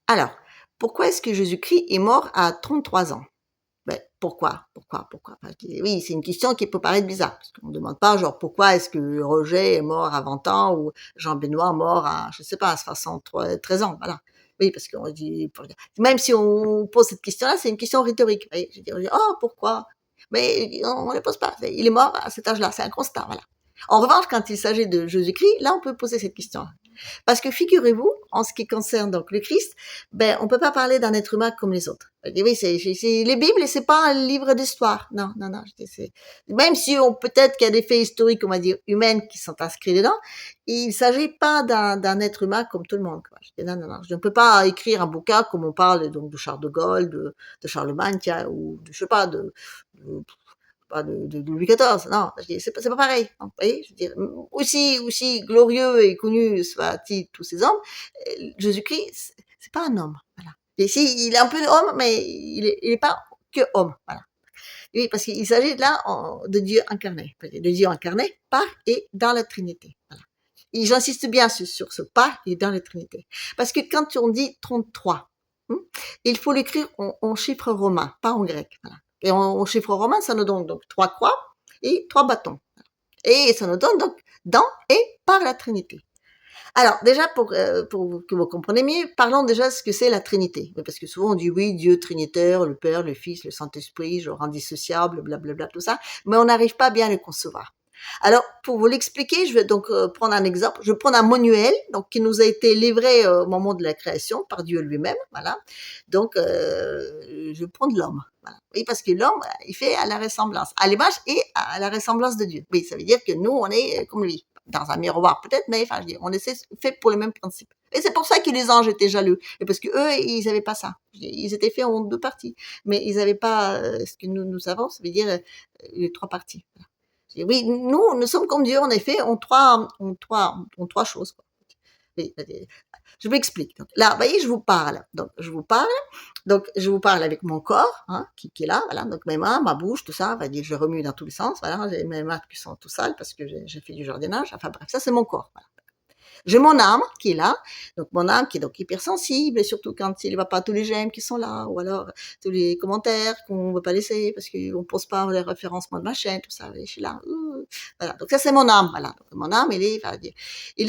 Alors, pourquoi est-ce que Jésus-Christ est mort à 33 ans? Ben, pourquoi? Enfin, oui, c'est une question qui peut paraître bizarre, parce qu'on ne demande pas, genre, pourquoi est-ce que Roger est mort à 20 ans ou Jean-Benoît mort à, je sais pas, à 13 ans, voilà. Oui, parce qu'on dit, même si on pose cette question-là, c'est une question rhétorique. Vous voyez, je veux dire, on dit, oh, pourquoi? Mais on ne le pose pas. Il est mort à cet âge-là, c'est un constat, voilà. En revanche, quand il s'agit de Jésus-Christ, là, on peut poser cette question. Parce que figurez-vous, en ce qui concerne donc le Christ, ben on peut pas parler d'un être humain comme les autres. Oui, c'est les Bibles, c'est pas un livre d'histoire. Non, non, non. Même si on peut-être qu'il y a des faits historiques, on va dire humains, qui sont inscrits dedans, il s'agit pas d'un être humain comme tout le monde. Quoi. Je dis, non, non, non. Je ne peux pas écrire un bouquin comme on parle donc de Charles de Gaulle, de Charlemagne, tiens, ou de, je sais pas, pas de Louis XIV, non, c'est pas pareil. Vous voyez, je veux dire, aussi glorieux et connu soit-il tous ces hommes, Jésus-Christ, c'est pas un homme, voilà. Et si, il est un peu homme, mais il est pas que homme, voilà. Oui, parce qu'il s'agit là de Dieu incarné, de Dieu incarné par et dans la Trinité, voilà. Et j'insiste bien sur ce par et dans la Trinité. Parce que quand on dit 33, il faut l'écrire en chiffre romain, pas en grec, voilà. Et en chiffre romain, ça nous donne donc 3 croix et 3 bâtons. Et ça nous donne donc dans et par la Trinité. Alors déjà pour que vous compreniez mieux, parlons déjà de ce que c'est la Trinité. Parce que souvent on dit oui, Dieu trinitaire, le Père, le Fils, le Saint-Esprit, genre indissociable, blablabla, tout ça, mais on n'arrive pas bien à le concevoir. Alors, pour vous l'expliquer, je vais donc prendre un exemple. Je vais prendre un manuel donc qui nous a été livré au moment de la création par Dieu lui-même, voilà. Donc, je vais prendre l'homme, voilà. Oui, parce que l'homme, il fait à la ressemblance, à l'image et à la ressemblance de Dieu. Oui, ça veut dire que nous, on est comme lui, dans un miroir peut-être, mais enfin, je dis, on est fait pour le même principe. Et c'est pour ça que les anges étaient jaloux, et parce que eux, ils n'avaient pas ça. Ils étaient faits en 2 parties, mais ils n'avaient pas ce que nous avons, ça veut dire les 3 parties. Voilà. Oui, nous sommes comme Dieu, en effet, en trois choses. Quoi. Oui, je m'explique. Donc, là, vous voyez, je vous parle. Donc, je vous parle avec mon corps, qui est là, voilà. Donc, mes mains, ma bouche, tout ça, je remue dans tous les sens, voilà. J'ai mes mains qui sont tout sales parce que j'ai fait du jardinage. Enfin, bref, ça, c'est mon corps, voilà. J'ai mon âme qui est là, donc mon âme qui est donc hypersensible, et surtout quand il ne va pas tous les j'aime qui sont là, ou alors tous les commentaires qu'on ne veut pas laisser parce qu'on ne pose pas les référencements de ma chaîne, tout ça, je suis là. Voilà, donc ça c'est mon âme, voilà. Donc, mon âme, il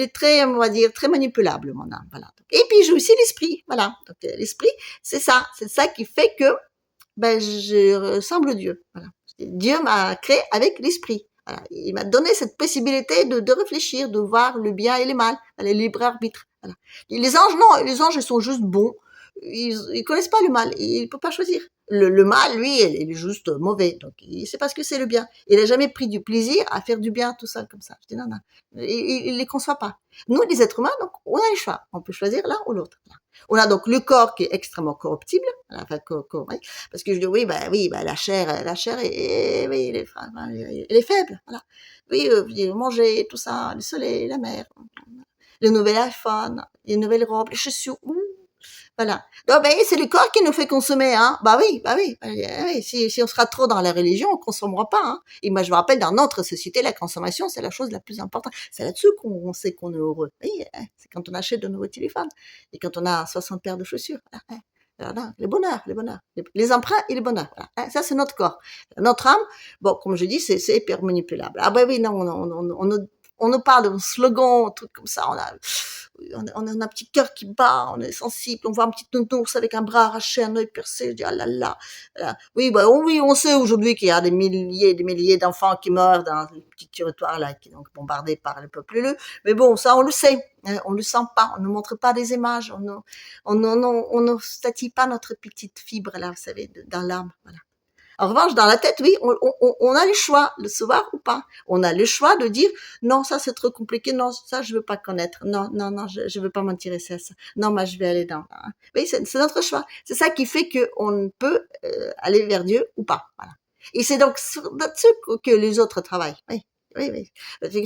est très, on va dire, très manipulable, mon âme, voilà. Et puis j'ai aussi l'esprit, voilà. Donc l'esprit, c'est ça qui fait que ben je ressemble à Dieu, voilà. Dieu m'a créé avec l'esprit. Voilà. Il m'a donné cette possibilité de réfléchir, de voir le bien et le mal, le libre arbitre. Voilà. Et les anges, non, les anges, ils sont juste bons. Ils connaissent pas le mal, ils peuvent pas choisir. Le mal, lui, il est juste mauvais, donc il sait pas ce que c'est le bien. Il a jamais pris du plaisir à faire du bien tout seul comme ça. Je dis non, non, il les conçoit pas. Nous, les êtres humains, donc on a le choix, on peut choisir l'un ou l'autre. Voilà. On a donc le corps qui est extrêmement corruptible, enfin, oui, parce que je dis oui, la chair oui, elle est faible, voilà. Oui, manger, tout ça, le soleil, la mer, le nouvel iPhone, les nouvelles robes, les chaussures, voilà. Donc, ben, c'est le corps qui nous fait consommer, hein. Bah oui, oui. Si on sera trop dans la religion, on consommera pas, hein. Et moi, je me rappelle, dans notre société, la consommation, c'est la chose la plus importante. C'est là-dessus qu'on sait qu'on est heureux. Oui, c'est quand on achète de nouveaux téléphones. Et quand on a 60 paires de chaussures. Voilà. Alors là, le bonheur. Les emprunts et le bonheur. Voilà. Ça, c'est notre corps. Notre âme, bon, comme je dis, c'est hyper manipulable. Ah ben oui, non, on nous parle de slogan, un truc comme ça. On a un petit cœur qui bat, on est sensible, on voit un petit nounours avec un bras arraché, un œil percé, je dis ah là là. Voilà. Oui, on sait aujourd'hui qu'il y a des milliers d'enfants qui meurent dans le petit territoire là, qui est donc bombardé par le peuple élu. Mais bon, ça on le sait, on le sent pas, on ne montre pas des images, on ne statue pas notre petite fibre là, vous savez, dans l'âme. Voilà. En revanche, dans la tête, oui, on a le choix de se voir ou pas. On a le choix de dire non, ça c'est trop compliqué, non, ça je veux pas connaître, non, je veux pas m'intéresser à ça. Non, moi je vais aller dans. Oui, c'est notre choix. C'est ça qui fait que on peut aller vers Dieu ou pas. Voilà. Et c'est donc là-dessus que les autres travaillent. Oui. Oui.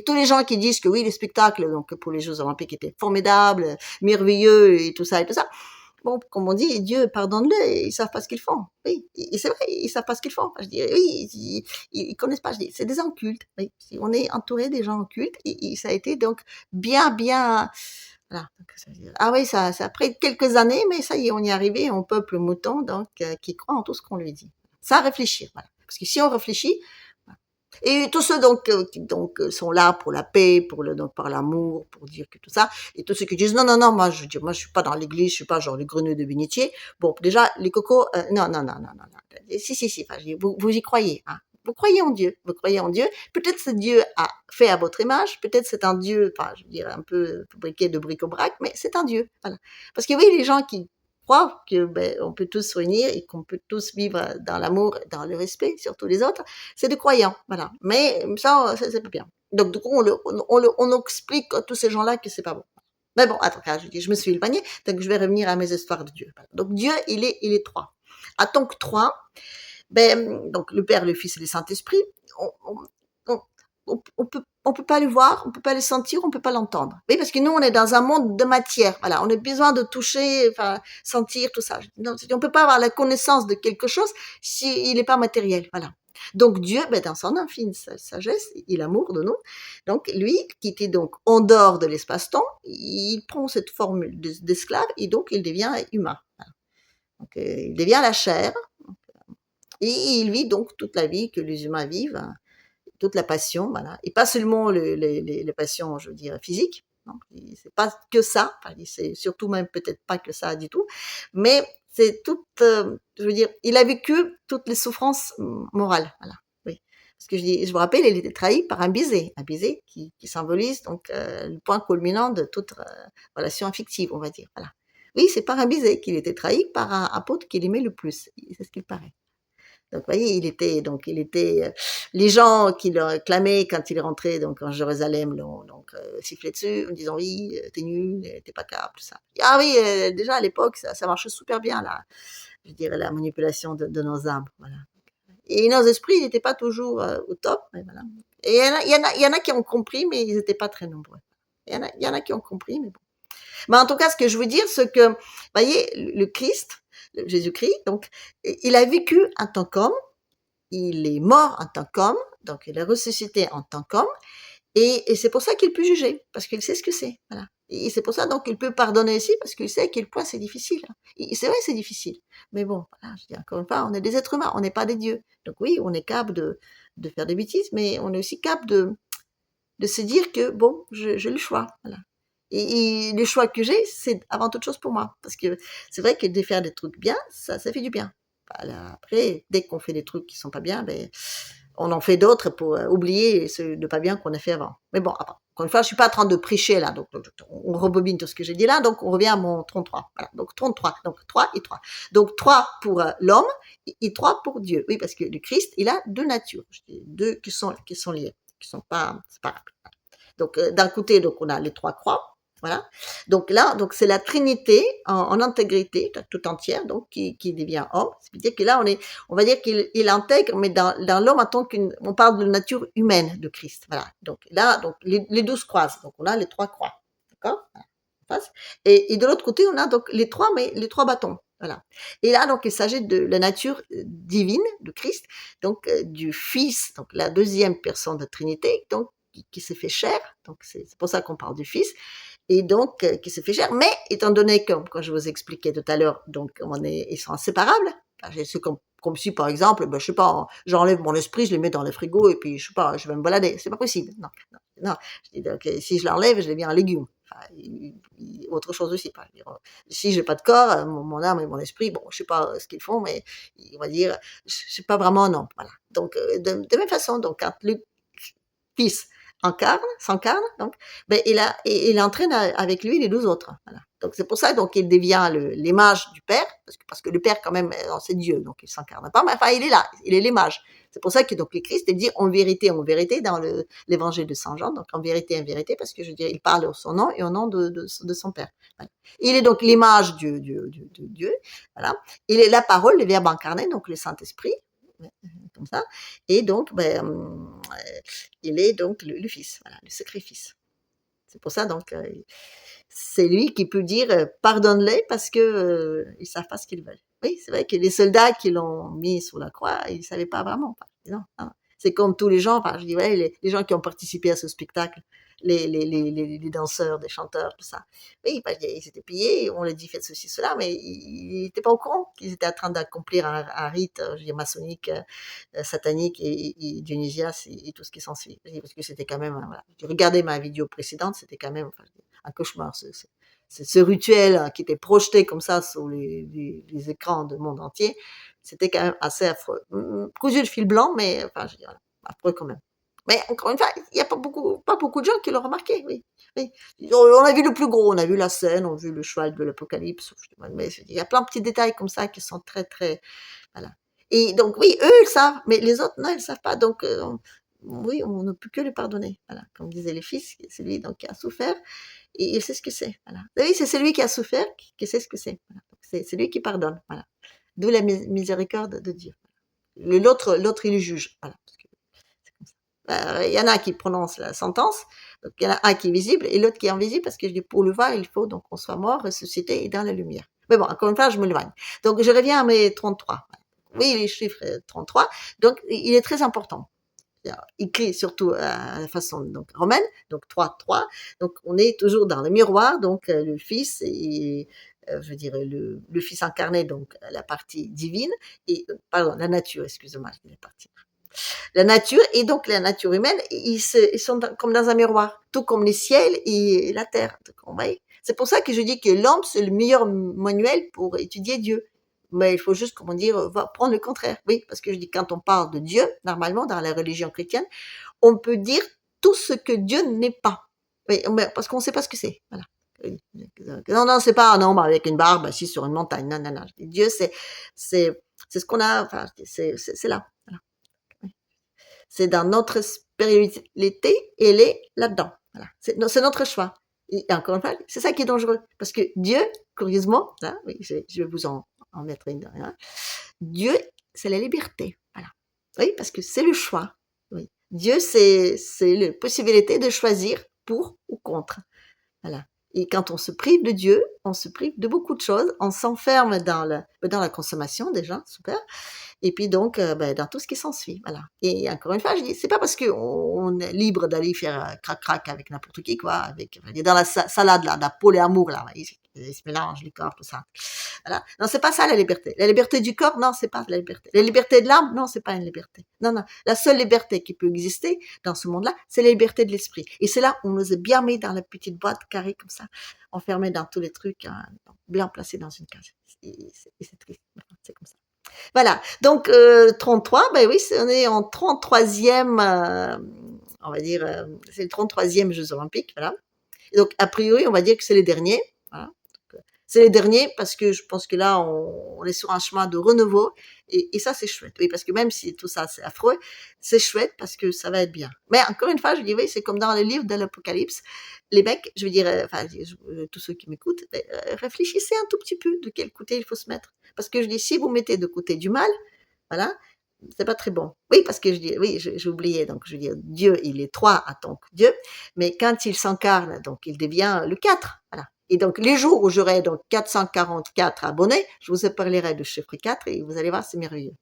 Tous les gens qui disent que oui, le spectacle donc pour les Jeux Olympiques était formidable, merveilleux et tout ça. Bon, comme on dit, Dieu pardonne-le, ils savent pas ce qu'ils font. Oui, et c'est vrai, ils savent pas ce qu'ils font. Je dis, oui, ils connaissent pas. Je dis, c'est des gens cultes. Oui, on est entouré des gens cultes et ça a été donc bien, Voilà. Donc, ça veut dire, ah oui, ça a pris quelques années, mais ça y est, on y est arrivé, on peuple mouton, donc, qui croit en tout ce qu'on lui dit. Sans réfléchir, voilà. Parce que si on réfléchit, voilà. Et tous ceux donc qui donc sont là pour la paix, pour le donc par l'amour, pour dire que tout ça, et tous ceux qui disent non non non, moi je veux dire, moi je suis pas dans l'église, je suis pas genre les grenouilles de bénitier. Bon, déjà les cocos, non non non non non non, si si si, enfin, vous y croyez, hein. Vous croyez en Dieu, vous croyez en Dieu. Peut-être ce Dieu a fait à votre image, peut-être c'est un Dieu, enfin je veux dire un peu fabriqué de bric-au-brac, mais c'est un Dieu, voilà. Parce que oui, les gens qui croient que ben on peut tous se réunir et qu'on peut tous vivre dans l'amour, dans le respect, surtout les autres, c'est des croyants, voilà. Mais ça, c'est pas bien. Donc du coup, on explique à tous ces gens-là que c'est pas bon. Mais bon, attends, je me suis éloignée, donc je vais revenir à mes histoires de Dieu. Voilà. Donc Dieu, il est trois. En tant que trois, ben donc le Père, le Fils et le Saint-Esprit, on, on, on peut pas le voir, on peut pas le sentir, on peut pas l'entendre. Oui, parce que nous, on est dans un monde de matière. Voilà, on a besoin de toucher, enfin, sentir tout ça. Donc, on peut pas avoir la connaissance de quelque chose s'il n'est pas matériel. Voilà. Donc Dieu, ben, dans son infinie sagesse et l'amour de nous, donc lui, qui était donc en dehors de l'espace-temps, il prend cette forme d'esclave et donc il devient humain. Voilà. Donc il devient la chair et il vit donc toute la vie que les humains vivent, hein, toute la passion, voilà. Et pas seulement les passions, je veux dire, physiques. Non, c'est pas que ça. Enfin, c'est surtout même peut-être pas que ça du tout. Mais c'est toute, je veux dire, il a vécu toutes les souffrances morales, voilà. Oui. Parce que je me rappelle, il était trahi par un baiser qui symbolise donc le point culminant de toute relation affective, on va dire, voilà. Oui, c'est par un baiser qu'il était trahi par un pote qu'il aimait le plus. C'est ce qu'il paraît. Donc, vous voyez, les gens qui le réclamaient quand il est rentré donc en Jérusalem l'ont donc sifflé dessus en disant oui, t'es nul, t'es pas capable, tout ça. Ah oui, déjà à l'époque, ça marchait super bien là, je dirais la manipulation de nos âmes, voilà. Et nos esprits n'étaient pas toujours au top, mais voilà. Et il y en a qui ont compris, mais ils n'étaient pas très nombreux. Il y en a qui ont compris, mais bon. Mais en tout cas, ce que je veux dire, c'est que, vous voyez, le Christ, Jésus-Christ, donc, il a vécu en tant qu'homme, il est mort en tant qu'homme, donc il est ressuscité en tant qu'homme, et c'est pour ça qu'il peut juger, parce qu'il sait ce que c'est, voilà. Et c'est pour ça donc qu'il peut pardonner aussi, parce qu'il sait à quel point c'est difficile. Et c'est vrai, c'est difficile. Mais bon, voilà, je dis encore une fois, on est des êtres humains, on n'est pas des dieux. Donc oui, on est capable de faire des bêtises, mais on est aussi capable de se dire que bon, j'ai le choix, voilà. Et le choix que j'ai, c'est avant toute chose pour moi. Parce que c'est vrai que de faire des trucs bien, ça fait du bien. Voilà. Après, dès qu'on fait des trucs qui sont pas bien, ben, on en fait d'autres pour oublier ce de pas bien qu'on a fait avant. Mais bon, après, encore une fois, je suis pas en train de prêcher là, donc on rebobine tout ce que j'ai dit là, donc on revient à mon 33. Voilà, donc 33, donc 3 et 3. Donc 3 pour l'homme et 3 pour Dieu. Oui, parce que le Christ, il a deux natures, deux qui sont liées, qui sont pas séparables. Donc d'un côté, donc on a les trois croix, voilà. Donc là, donc c'est la Trinité en intégrité, tout entière, donc qui devient homme. C'est-à-dire que là, on va dire qu'il intègre, mais dans l'homme en tant on parle de nature humaine de Christ, voilà. Donc là, donc les 12 croisent, donc on a les trois croix, d'accord, voilà. Et de l'autre côté, on a donc les trois, mais les trois bâtons. Voilà. Et là, donc, il s'agit de la nature divine de Christ, donc du Fils, donc la deuxième personne de Trinité, donc qui s'est fait chair, donc c'est pour ça qu'on parle du Fils, et donc qui s'est fait chair. Mais étant donné que, comme je vous expliquais tout à l'heure, donc ils sont inséparables. C'est comme si, par exemple, ben, je sais pas, j'enlève mon esprit, je le mets dans le frigo et puis je sais pas, je vais me balader. C'est pas possible. Non, non, non. Donc, si je l'enlève, je deviens un légume. Enfin, autre chose aussi. Si j'ai pas de corps, mon âme et mon esprit, bon, je sais pas ce qu'ils font, mais on va dire, je sais pas vraiment non. Voilà. Donc, de même façon, donc quand le Fils s'incarne, donc, ben, il entraîne avec lui les 12 autres. Voilà. Donc, c'est pour ça, donc, il devient l'image du Père, parce que le Père, quand même, c'est Dieu, donc il s'incarne pas, mais enfin, il est là, il est l'image. C'est pour ça que, donc, le Christ, il dit en vérité, dans l'évangile de Saint Jean, donc, en vérité, parce que, je veux dire, il parle au son nom et au nom de son Père. Voilà. Il est donc l'image de Dieu, voilà. Il est la parole, le Verbe incarné, donc, le Saint-Esprit, comme ça. Et donc, il est donc le Fils, voilà, le sacrifice. C'est pour ça, donc, c'est lui qui peut dire pardonne-les parce que ils savent pas ce qu'ils veulent. Oui, c'est vrai que les soldats qui l'ont mis sur la croix, ils savaient pas vraiment. Non, non. C'est comme tous les gens, enfin, je dis, ouais, les gens qui ont participé à ce spectacle. les danseurs, des chanteurs, tout ça. Oui, ils étaient payés, on leur dit faites ceci, cela, mais ils n'étaient pas au courant qu'ils étaient en train d'accomplir un rite, je veux dire, maçonnique, satanique et dionysias et tout ce qui s'ensuit. Parce que c'était quand même, voilà. Regardez ma vidéo précédente, c'était quand même un cauchemar. Ce rituel qui était projeté comme ça sur les écrans du monde entier, c'était quand même assez affreux. Cousu de fil blanc, mais enfin, je dis, voilà, affreux quand même. Mais encore une fois, il n'y a pas beaucoup de gens qui l'ont remarqué, oui. Oui. On a vu le plus gros, on a vu la scène, on a vu le cheval de l'Apocalypse, mais il y a plein de petits détails comme ça qui sont très, très, voilà. Et donc, oui, eux, ils savent, mais les autres, non, ils ne savent pas. Donc, oui, on ne peut que lui pardonner. Voilà. Comme disaient les fils, c'est lui donc, qui a souffert et il sait ce que c'est. Voilà. Oui, c'est celui qui a souffert qui sait ce que c'est. Voilà. C'est lui qui pardonne. Voilà. D'où la miséricorde de Dieu. L'autre, il juge. Voilà. Il y en a qui prononcent la sentence, donc il y en a un qui est visible et l'autre qui est invisible parce que je dis pour le voir, il faut donc qu'on soit mort, ressuscité et dans la lumière. Mais bon, encore une fois, je m'éloigne. Donc je reviens à mes 33. Oui, les chiffres 33. Donc il est très important. Écrit surtout à la façon donc romaine, donc 3-3. Donc on est toujours dans le miroir, donc le Fils et je veux dire le Fils incarné, donc la partie divine et pardon la nature, excusez-moi, la partie la nature et donc la nature humaine, ils sont comme dans un miroir, tout comme les ciels et la terre. C'est pour ça que je dis que l'homme, c'est le meilleur manuel pour étudier Dieu. Mais il faut juste, comment dire, prendre le contraire. Oui, parce que je dis, quand on parle de Dieu, normalement, dans la religion chrétienne, on peut dire tout ce que Dieu n'est pas. Oui, parce qu'on ne sait pas ce que c'est. Voilà. Non, non, c'est pas un homme avec une barbe assis sur une montagne. Non, non, non. Dieu, c'est ce qu'on a, enfin, c'est là. Voilà. C'est dans notre spiritualité, elle est là-dedans. Voilà. C'est notre choix. Et encore une fois, c'est ça qui est dangereux. Parce que Dieu, curieusement, là, oui, je vais vous en mettre une. Hein, Dieu, c'est la liberté. Voilà. Oui, parce que c'est le choix. Oui. Dieu, c'est la possibilité de choisir pour ou contre. Voilà. Et quand on se prive de Dieu, on se prive de beaucoup de choses. On s'enferme dans la consommation déjà, super. Et puis donc, dans tout ce qui s'ensuit, voilà. Et encore une fois, je dis, c'est pas parce qu'on est libre d'aller faire crac-crac avec n'importe qui, quoi, avec, dans la salade, là, la polyamour, là, ils se mélangent les corps, tout ça. Voilà. Non, c'est pas ça la liberté. La liberté du corps, non, c'est pas la liberté. La liberté de l'âme, non, c'est pas une liberté. Non, non. La seule liberté qui peut exister dans ce monde-là, c'est la liberté de l'esprit. Et c'est là, on nous a bien mis dans la petite boîte carrée comme ça, enfermés dans tous les trucs, hein, bien placés dans une case. Et c'est triste. C'est comme ça. Voilà, donc 33, ben oui, on est en 33e, on va dire, c'est le 33e Jeux olympiques, voilà. Et donc a priori, on va dire que c'est les derniers, voilà. C'est les derniers parce que je pense que là, on est sur un chemin de renouveau et ça, c'est chouette. Oui, parce que même si tout ça, c'est affreux, c'est chouette parce que ça va être bien. Mais encore une fois, je dis oui, c'est comme dans le livre de l'Apocalypse. Les mecs, je veux dire, enfin, tous ceux qui m'écoutent, réfléchissez un tout petit peu de quel côté il faut se mettre. Parce que je dis, si vous mettez de côté du mal, voilà, c'est pas très bon. Oui, parce que je dis, oui, j'ai oublié. Donc, je veux dire, Dieu, il est 3 en tant que Dieu, mais quand il s'incarne, donc, il devient le 4. Voilà. Et donc, les jours où j'aurai donc 444 abonnés, je vous parlerai de chiffre 4 et vous allez voir, c'est merveilleux.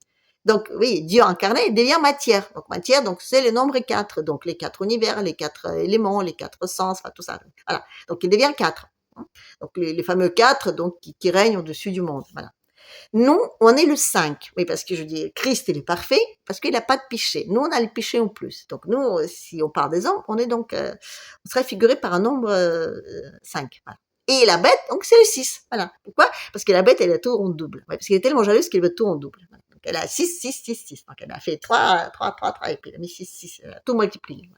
Donc, oui, Dieu incarné devient matière. Donc, matière, donc, c'est le nombre 4. Donc, les 4 univers, les 4 éléments, les 4 sens, enfin, tout ça. Voilà. Donc, il devient 4. Donc, les fameux 4, donc, qui règnent au-dessus du monde. Voilà. Nous, on est le 5. Oui, parce que je dis, Christ, il est parfait, parce qu'il n'a pas de péché. Nous, on a le péché en plus. Donc, nous, si on parle des hommes, on est donc, on serait figuré par un nombre 5. Voilà. Et la bête, donc, c'est le 6. Voilà. Pourquoi? Parce que la bête, elle a tout en double. Ouais, parce qu'elle est tellement jalouse qu'elle veut tout en double. Voilà. Donc, elle a 6, 6, 6, 6. Donc, elle a fait 3, 3, 3, 3, et puis elle a mis 6, 6. Elle a tout multiplié.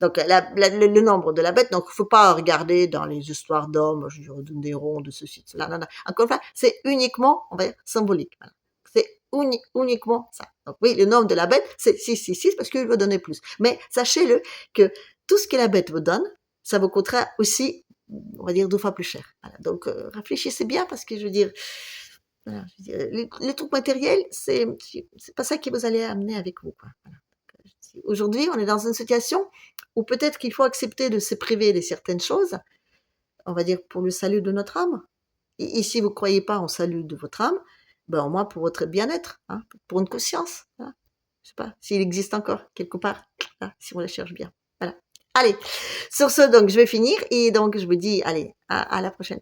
Donc, le nombre de la bête, donc, il faut pas regarder dans les histoires d'hommes, je veux dire, de Néron, de ceci, de cela, non, non. Encore une fois, c'est uniquement, on va dire, symbolique. Voilà. C'est uniquement ça. Donc, oui, le nombre de la bête, c'est 666 parce qu'il veut donner plus. Mais sachez-le que tout ce que la bête vous donne, ça vous coûtera aussi, on va dire, 2 fois plus cher. Voilà. Donc, réfléchissez bien parce que je veux dire, voilà, je veux dire les trucs matériels, c'est pas ça qui vous allez amener avec vous, quoi. Voilà. Aujourd'hui, on est dans une situation où peut-être qu'il faut accepter de se priver de certaines choses, on va dire pour le salut de notre âme. Et si vous ne croyez pas au salut de votre âme, ben au moins pour votre bien-être, hein, pour une conscience. Hein. Je sais pas s'il existe encore quelque part, là, si on la cherche bien. Voilà. Allez, sur ce, donc je vais finir et donc je vous dis, allez, à la prochaine.